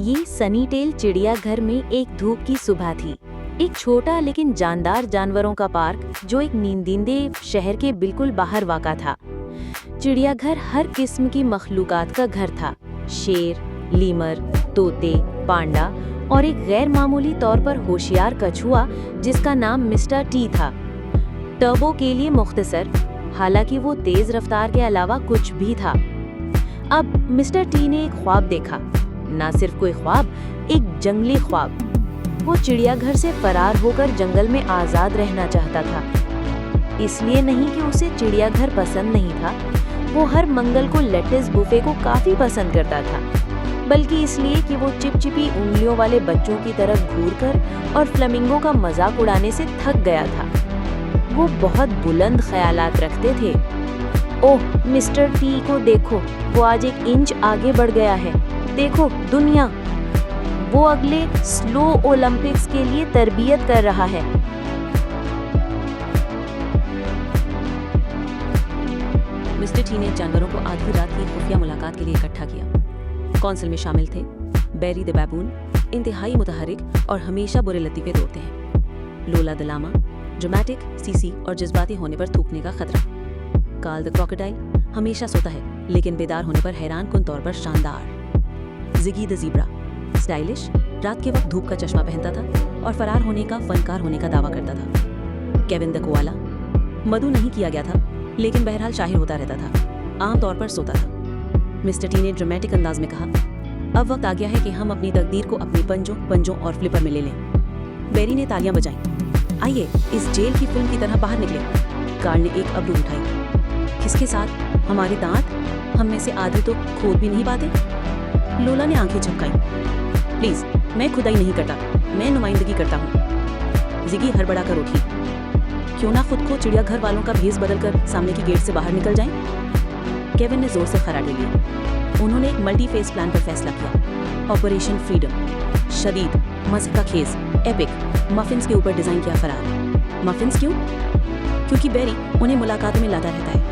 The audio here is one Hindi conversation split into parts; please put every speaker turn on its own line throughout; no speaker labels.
ये सनीटेल चिड़ियाघर में एक धूप की सुबह थी। एक छोटा लेकिन जानदार जानवरों का पार्क जो एक नींदीदे शहर के बिल्कुल बाहर वाक़ा था। चिड़ियाघर हर किस्म की मखलूकात का घर था। शेर, लीमर, तोते, पांडा और एक गैर मामूली तौर पर होशियार कछुआ जिसका नाम मिस्टर टी था। टर्बो के लिए मुख्तसर, हालांकि वो तेज रफ्तार के अलावा कुछ भी था। अब मिस्टर टी ने एक ख्वाब देखा, ना सिर्फ कोई ख्वाब, एक जंगली ख्वाब। वो चिड़ियाघर से फरार होकर जंगल में आजाद रहना चाहता था। इसलिए नहीं कि उसे चिड़ियाघर पसंद नहीं था, वो हर मंगल को लेटिस बुफे को काफी पसंद करता था, बल्कि इसलिए कि वो चिपचिपी उंगलियों वाले बच्चों की तरफ घूरकर और फ्लेमिंगो का मजाक उड़ाने से थक गया था। वो बहुत बुलंद ख्यालात रखते थे। ओह, मिस्टर टी को देखो, वो आज 1 इंच आगे बढ़ गया है। देखो दुनिया, वो अगले स्लो ओलंपिक्स के लिए तरबियत कर रहा है।
मिस्टर टी ने जानवरों को आधी रात की खुफिया मुलाकात के लिए इकट्ठा किया। कौंसिल में शामिल थे बेरी द बैबून, इंतहाई मुतहरिक और हमेशा बुरे लतीफे तोड़ते हैं। लोला द लामा, ड्रामेटिक, सीसी और जज्बाती होने पर थूकने का खतरा। कार्ल द क्रोकोडाइल, हमेशा सोता है लेकिन बेदार होने पर हैरान कुन तौर पर शानदार। जिगी द ज़ीब्रा, स्टाइलिश, रात के वक्त धूप का चश्मा पहनता था और फरार होने का फनकार होने का दावा करता था। केविन द कोआला, मधु नहीं किया गया था लेकिन बहरहाल शाहिर होता रहता था, आमतौर पर सोता था। मिस्टर टी ने ड्रामेटिक अंदाज में कहा, अब वक्त आ गया है कि हम अपनी तकदीर को अपनी पंजों और फ्लिपर में ले लें। बेरी ने तालियां बजाईं। आइए इस जेल की फिल्म की तरह बाहर निकले। कार्ल ने एक अबरू उठाई। किसके साथ? हमारे दांत, हम में से आधे तो खोद भी नहीं पाते। लोला ने आंखें झपकाई। प्लीज, मैं खुदाई नहीं करता, मैं नुमाइंदगी करता हूँ। जिगी हड़बड़ा कर उठी। क्यों ना खुद को चिड़ियाघर वालों का भेस बदलकर सामने की गेट से बाहर निकल जाएं? केविन ने जोर से खराटे लिया। उन्होंने एक मल्टी फेस प्लान पर फैसला किया। ऑपरेशन फ्रीडम, शदीद, मज़े का खेज, एपिक, मफिन्स के ऊपर डिजाइन किया फरार। मफिन्स क्यों? क्योंकि बेरी उन्हें मुलाकातों में लाता रहता है।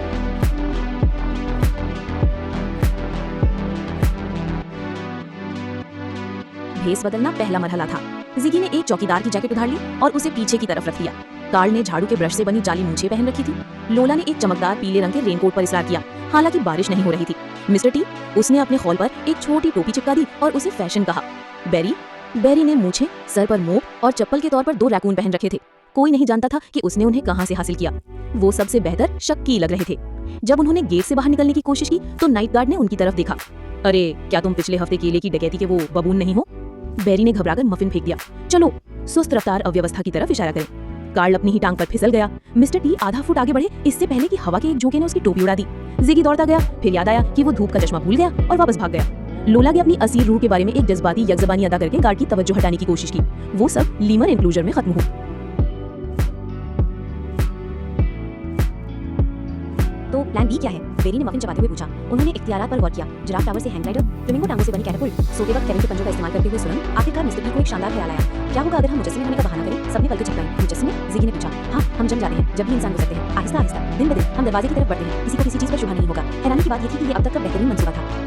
भेस बदलना पहला मरहला था। जिगी ने एक चौकीदार की जैकेट उधार ली और उसे पीछे की तरफ रख दिया। कार्ल ने झाड़ू के ब्रश से बनी जाली मूछें पहन रखी थी। लोला ने एक चमकदार पीले रंग के रेनकोट पर इसरार किया, हालांकि बारिश नहीं हो रही थी। मिस्टर टी, उसने अपने खौल पर एक छोटी टोपी चिपका दी और उसे फैशन कहा। बेरी ने मूछें, सर पर मोप और चप्पल के तौर पर 2 रैकून पहन रखे थे। कोई नहीं जानता था कि उसने उन्हें कहां से हासिल किया। वो सबसे बेहतर शक्की लग रहे थे। जब उन्होंने गेट से बाहर निकलने की कोशिश की तो नाइट गार्ड ने उनकी तरफ देखा। अरे, क्या तुम पिछले हफ्ते केले की डकैती के वो बबून नहीं हो? बेरी ने घबराकर मफिन फेंक दिया। चलो, सुस्त रफ्तार अव्यवस्था की तरफ इशारा करें। कार्ल अपनी ही टांग पर फिसल गया। मिस्टर टी आधा फुट आगे बढ़े इससे पहले कि हवा के एक झोंके ने उसकी टोपी उड़ा दी। जिगी दौड़ता गया, फिर याद आया कि वो धूप का चश्मा भूल गया और वापस भाग गया। लोला की अपनी असीर रूह के बारे में एक जज्बाती यकजबानी अदा करके गार्ड की तवज्जो हटाने की कोशिश की। वो सब लीमर एनक्लोजर में खत्म हुआ। तो प्लान बी क्या है? बेरी ने मफिन चबाते हुए पूछा। उन्होंने इख्तियारात पर गौर किया। जिराफ टावर से हैंग ग्लाइडर, फ्लेमिंगो टांगों से बनी कैटapult, सोते वक्त केविन के पंजों का इस्तेमाल करते हुए सुरंग। आखिरकार मिस्टर टी को एक शानदार ख्याल आया। क्या होगा अगर हम मुजस्सिमे होने का बहाना करें? सबने पलकें झपकाईं। मुजस्सिमे? जिगी ने पूछा। हाँ, हम जम जाते हैं जब भी इंसान गुजरते हैं। आहिस्ता आहिस्ता, दिन ब दिन हम दरवाजे की तरफ बढ़ते हैं। किसी को किसी चीज पर शुबा नहीं होगा। हैरानी की बात यह थी कि ये अब तक का बेहतरीन मंसूबा था।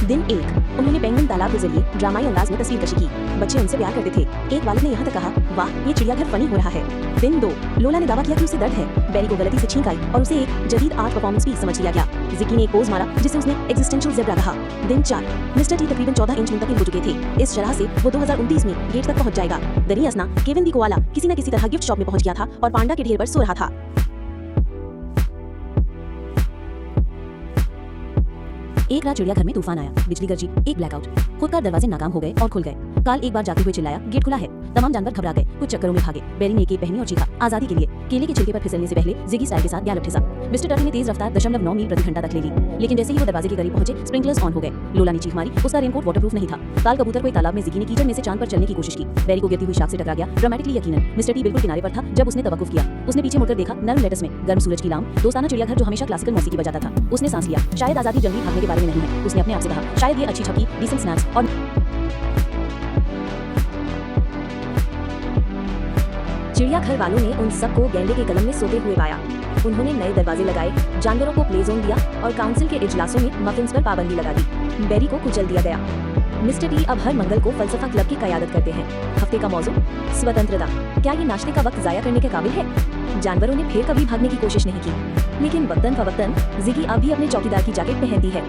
दिन 1, उन्होंने पेंगुइन तालाब के जरिए ड्रामाई अंदाज में तस्वीर कशी की। बच्चे उनसे प्यार करते थे। एक वालिद ने यहाँ तक कहा, वाह, ये चिड़ियाघर फनी हो रहा है। दिन 2, लोला ने दावा किया कि उसे दर्द है। बेरी को गलती से छींक आई और उसे एक जदीद आर्ट परफॉर्मेंस पीस समझ लिया गया। जिगी ने एक पोज मारा जिसे उसने एक्जिस्टेंशियल ज़ेब्रा कहा। दिन 4, मिस्टर टी तकरीबन 14 इंच मुंतकिल हो चुके थे। इस शरह से वो 2029 में गेट तक पहुंच जाएगा। दरी असना केविन दी कोआला किसी न किसी तरह गिफ्ट शॉप में पहुंच गया था और पांडा के ढेर पर सो रहा था। एक रात चिड़ियाघर में तूफान आया, बिजली गरजी, एक ब्लैकआउट। खुदकार दरवाजे नाकाम हो गए और खुल गए। कार्ल एक बार जाते हुए चिल्लाया, गेट खुला है। तमाम जानवर घबरा गए, कुछ चक्करों में भागे। बेरी ने केक पहनी और चीखा, आजादी के लिए। केले के छिलके पर फिसलने से पहले जिगी स्टाइल के साथ गैलप ठिसा। मिस्टर टर्टल ने तेज रफ्तार 0.9 मील प्रति घंटा तक ले ली, लेकिन जैसे ही वो दरवाजे के करीब पहुंचे, स्प्रिंकलर्स ऑन हो गए। लोला ने चीख मारी, उसका रेनकोट वाटरप्रूफ नहीं था। काल कबूतर को एक तालाब में जिगी ने कीचड़ में से चांद पर चलने की कोशिश की। बेरी को गिरती हुई शाख से टकरा गया, ड्रामेटिकली यकीनन। मिस्टर टी बिल्कुल किनारे पर था जब उसने तवक्कुफ किया। उसने पीछे मुड़कर देखा, नर्म लेटस में गर्म सूरज की लाम, दोस्ताना चिड़ियाघर जो हमेशा क्लासिकल मौसीकी बजाता था। उसने सांस लिया। शायद आजादी जंगली भागने के बारे में नहीं है, उसने अपने आप से कहा। शायद ये अच्छी छपकी, डिसेंट स्नैक्स और चिड़ियाघर वालों ने उन सबको गैंडे के कलम में सोते हुए पाया। उन्होंने नए दरवाजे लगाए, जानवरों को प्ले जोन दिया और काउंसिल के इजलासों में मफिन्स पर पाबंदी लगा दी। बेरी को कुचल दिया गया। मिस्टर टी अब हर मंगल को फलसफा क्लब की क़यादत करते हैं। हफ्ते का मौजू स्वतंत्रता। क्या ये नाश्ते का वक्त जाया करने के काबिल है? जानवरों ने फिर कभी भागने की कोशिश नहीं की, लेकिन वक्तन फवक्तन जिगी अब भी अपने चौकीदार की जैकेट पहनती है।